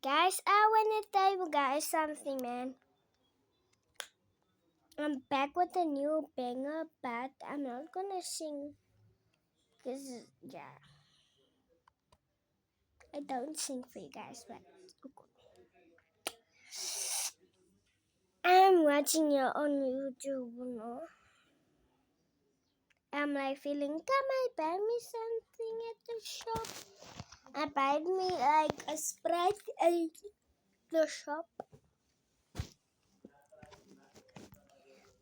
Guys, I want to tell you guys something, man. I'm back with a new banger, but I'm not gonna sing because, yeah, I don't sing for you guys, but I'm watching it on YouTube, you know. I'm like feeling, come I buy me something at the shop? I buy me like a Sprite at the shop.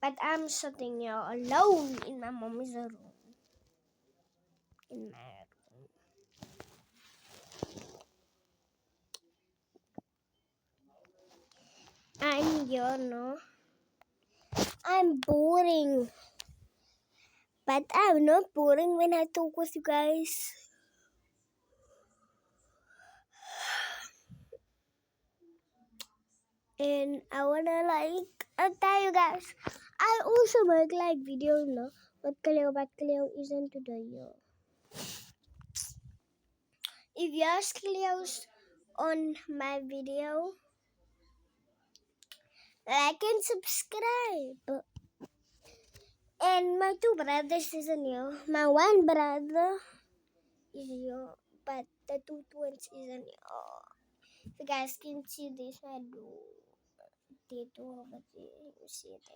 But I'm sitting here alone in my mommy's room. In my room. I'm here, no? I'm boring. But I'm not boring when I talk with you guys. And I wanna tell you guys, I also make like videos, no? But Kaleo isn't today, yo. If you ask Kaleo's on my video, like and subscribe. And my two brothers isn't here. My one brother is here, but the two twins isn't here. If you guys can see this, I do. Over there. You see it,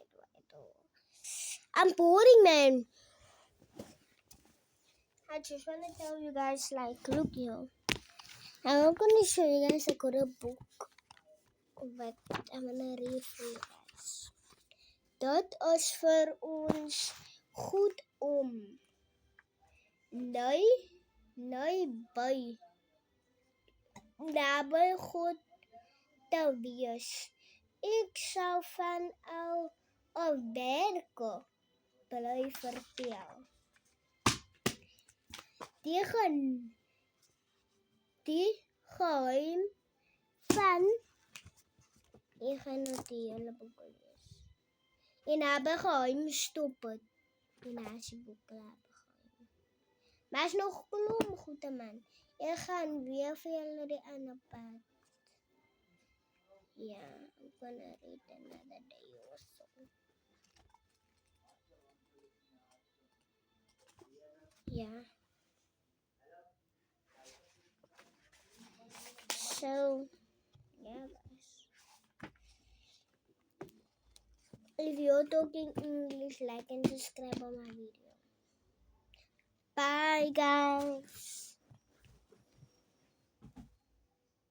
I'm boring, man. I just want to tell you guys, like, look here. I'm going to show you guys a book. But I'm going to read for you guys. Dat is vir ons goed om naby God te wees. Ek sal van al werke bly vertel. Die geheim van ek gaan nou die hele boek lees. En naby geheim stop het. En as die boek klaar begin. Maar is nog klom goede man. Ek gaan weer vir julle die ander pad. Yeah, I'm gonna read another day or so. Yeah. So, yeah, guys. If you're talking English, like and subscribe on my video. Bye, guys.